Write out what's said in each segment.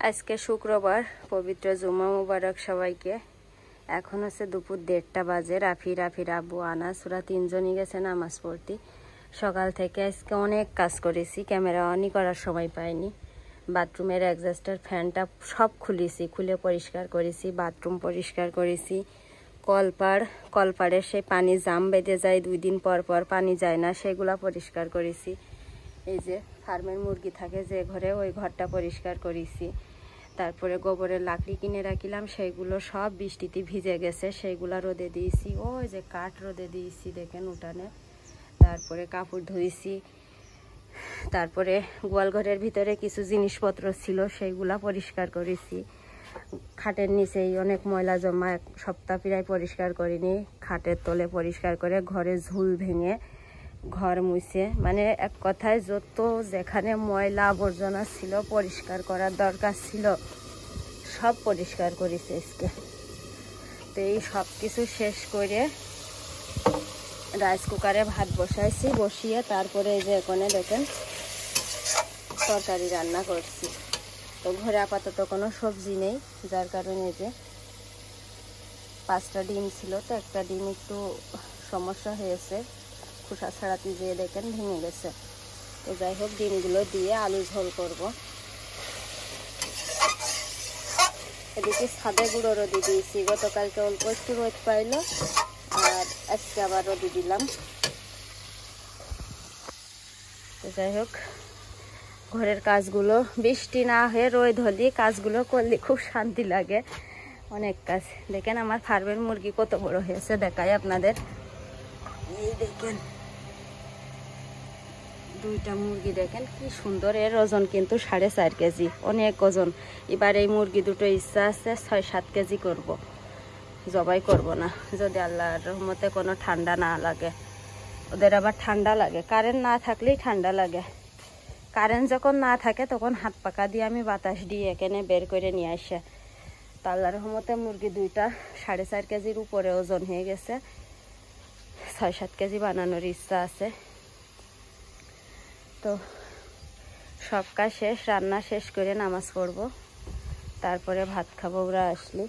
আজকে শুক্রবার, পবিত্র জুমা মুবারক সবাইকে। এখন হচ্ছে দুপুর 1:30 বাজে। রাফির আব্বু আনাস ওরা তিনজনই গেছে নামাজ পড়তে। সকাল থেকে আজকে অনেক কাজ করেছি, ক্যামেরা অনই করার সময় পাইনি। বাথরুমের অ্যাডজাস্টার ফ্যানটা সব খুলে পরিষ্কার করেছি, বাথরুম পরিষ্কার করেছি। কলপাড়ের সেই পানি জাম বেঁধে যায়, 2 দিন পর পর পানি যায় না, সেগুলা পরিষ্কার করেছি। এই যে ফার্মের মুরগি থাকে যে ঘরে, ওই ঘরটা পরিষ্কার করেছি। তারপরে গোবরের লাকড়ি কিনে রাখিলাম, সেইগুলো সব বৃষ্টিতে ভিজে গেছে, সেইগুলা রোদে দিয়েছি। ওই যে কাঠ রোদে দিয়েছি দেখেন উঠানে। তারপরে কাপড় ধুয়েছি। তারপরে গোয়ালঘরের ভিতরে কিছু জিনিসপত্র ছিল, সেইগুলা পরিষ্কার করেছি। খাটের নিচেই অনেক ময়লা জমা, 1 সপ্তাহ প্রায় পরিষ্কার করিনি। খাটের তলে পরিষ্কার করে ঘরে ঝুল ভেঙে ঘর মুছে, মানে এক কথায় যত যেখানে ময়লা আবর্জনা ছিল পরিষ্কার করার দরকার ছিল সব পরিষ্কার করেছে আজকে। তো এই সব কিছু শেষ করে রাইস কুকারে ভাত বসাইছি, বসিয়ে তারপরে এই যে এখানে দেখেন তরকারি রান্না করছি। তো ঘরে আপাতত কোনো সবজি নেই, যার কারণে যে 5টা ডিম ছিল, তো একটা ডিম একটু সমস্যা হয়েছে, খোসা ছাড়াতে যেয়ে দেখেন ভেঙে গেছে। তো যাই হোক, ডিমগুলো দিয়ে আলু ঝোল করব। এদিকে ছাদে গুঁড়ো রোদে দিয়েছি, গতকালকে অল্প একটু রোদ পাইলো, আর আজকে আবার রোদে দিলাম। তো যাই হোক, ঘরের কাজগুলো বৃষ্টি না হয়ে রোদ হলে কাজগুলো করলে খুব শান্তি লাগে। অনেক কাজ দেখেন, আমার ফার্মের মুরগি কত বড় হয়েছে দেখাই আপনাদের। এই দেখেন 2টা মুরগি দেখেন কি সুন্দর। এর ওজন কিন্তু 4.5 কেজি, অনেক ওজন। এবার এই মুরগি দুটো ইচ্ছা আছে 6-7 কেজি করব, জবাই করব না, যদি আল্লাহর রহমতে কোনো ঠান্ডা না লাগে। ওদের আবার ঠান্ডা লাগে, কারেন্ট না থাকলেই ঠান্ডা লাগে। কারেন্ট যখন না থাকে তখন হাত পাকা দিয়ে আমি বাতাস দিয়ে এখানে বের করে নিয়ে আসে। তো আল্লাহর রহমতে মুরগি 2টা 4.5 কেজির উপরে ওজন হয়ে গেছে। 6-7 কেজি বানানোর ইচ্ছা আছে। তো সব কাজ শেষ, রান্না শেষ করে নামাজ পড়ব, তারপরে ভাত খাবো ওরা আসলে।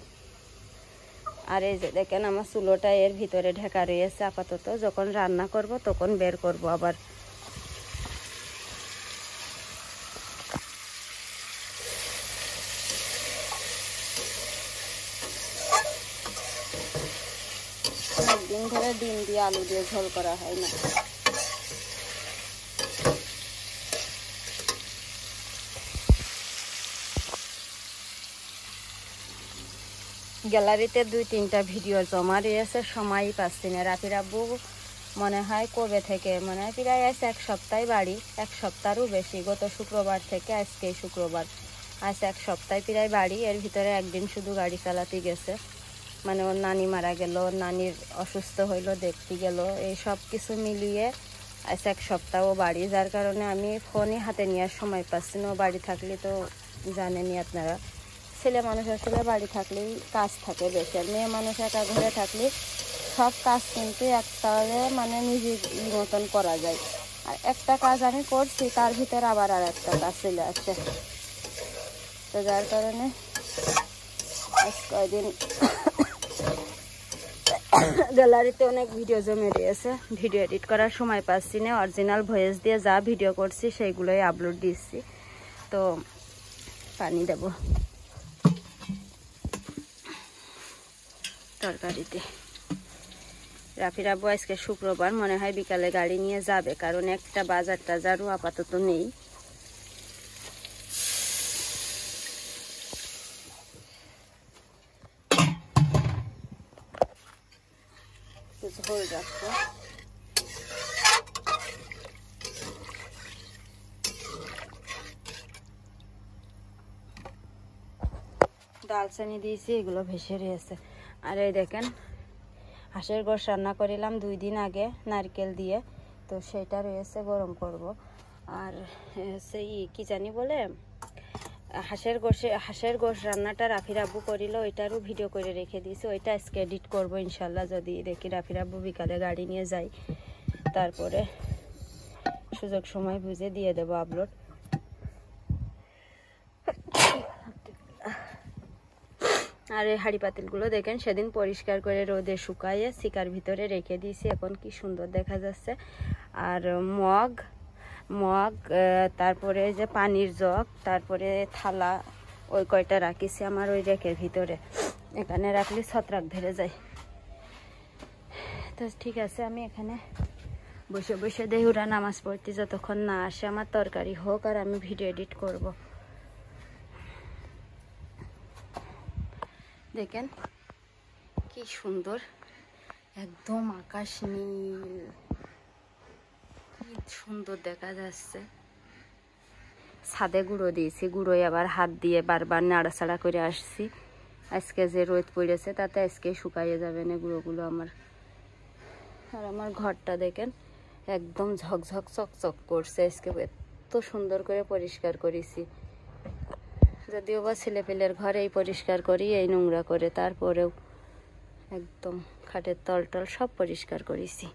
আর এই যে দেখেন আমার চুলোটা এর ভিতরে ঢাকা রয়েছে আপাতত, যখন রান্না করব তখন বের করব আবার। অনেকদিন ধরে ডিম দিয়ে আলু দিয়ে ঝোল করা হয় না। গ্যালারিতে 2-3টা ভিডিও জমা রয়েছে, সময়ই পাচ্ছি না। রাফির আব্বু মনে হয় কবে থেকে, মনে হয় প্রায় আজ 1 সপ্তাহ বাড়ি, 1 সপ্তাহেরও বেশি। গত শুক্রবার থেকে আজকে শুক্রবার, আজ 1 সপ্তাহ প্রায় বাড়ি। এর ভিতরে একদিন শুধু গাড়ি চালাতে গেছে, মানে ওর নানি মারা গেল, ওর নানির অসুস্থ হইলো, দেখতে গেল। এই সব কিছু মিলিয়ে আজ 1 সপ্তাহ বাড়ি, যার কারণে আমি ফোনই হাতে নেওয়ার সময় পাচ্ছি না। ও বাড়ি থাকলে তো জানেনই আপনারা, ছেলে মানুষ আসলে বাড়ি থাকলেই কাজ থাকে বেশি, আর মেয়ে মানুষ একা ঘরে থাকলে সব কাজ কিন্তু একটারে মানে নিজের মতন করা যায়। আর একটা কাজ আমি করছি, তার ভিতরে আবার আর একটা কাজ চলে আসছে। তো যার কারণে আজ কয়দিন গ্যালারিতে অনেক ভিডিও জমে রয়েছে, ভিডিও এডিট করার সময় পাচ্ছি না। অরিজিনাল ভয়েস দিয়ে যা ভিডিও করছি সেইগুলোই আপলোড দিচ্ছি। তো পানি দেব তরকারিতে। রাফির আব্বু আজকে শুক্রবার, মনে হয় বিকালে গাড়ি নিয়ে যাবে, কারণ একটা বাজার টাজারও আপাতত নেই। ঝোল রাখবো। ডালচানি দিয়েছি, এগুলো ভেসে রয়েছে। আর এই দেখেন হাঁসের গোশ রান্না করিলাম 2 দিন আগে নারকেল দিয়ে, তো সেটা রয়েছে, গরম করব। আর সেই কি জানি বলে হাঁসের গোশ রান্নাটা রাফির আব্বু করিল, ওইটারও ভিডিও করে রেখে দিয়েছি। ওইটা আজকে এডিট করবো ইনশাল্লাহ, যদি দেখি রাফির আব্বু বিকালে গাড়ি নিয়ে যাই, তারপরে সুযোগ সময় বুঝে দিয়ে দেবো আপলোড। আর এই হাঁড়ি পাতিলগুলো দেখেন সেদিন পরিষ্কার করে রোদে শুকাইয়ে সিকার ভিতরে রেখে দিয়েছি, এখন কি সুন্দর দেখা যাচ্ছে। আর মগ মগ তারপরে যে পানির জগ, তারপরে থালা, ওই কয়টা রাখিছি আমার ওই রেকের ভিতরে। এখানে রাখলে ছত্রাক ধরে যায়। তো ঠিক আছে, আমি এখানে বসে বসে দেহুরা নামাজ পড়তে যতক্ষণ না আসে আমার তরকারি হোক আর আমি ভিডিও এডিট করব। দেখেন কি সুন্দর, একদম আকাশ নীল, কি সুন্দর দেখা যাচ্ছে। ছাদে গুঁড়ো দিয়েছি, গুঁড়োয় আবার হাত দিয়ে বারবার নাড়াচাড়া করে আসছি। আজকে যে রোদ পড়েছে তাতে আজকে শুকাইয়ে যাবে না গুঁড়োগুলো আমার। আর আমার ঘরটা দেখেন একদম ঝকঝক চকচক করছে, আজকে এত সুন্দর করে পরিষ্কার করেছি। যদিও বা ছেলেপেলের ঘরেই পরিষ্কার করি এই নোংরা করে, তারপরেও একদম খাটের তল টল সব পরিষ্কার করেছি।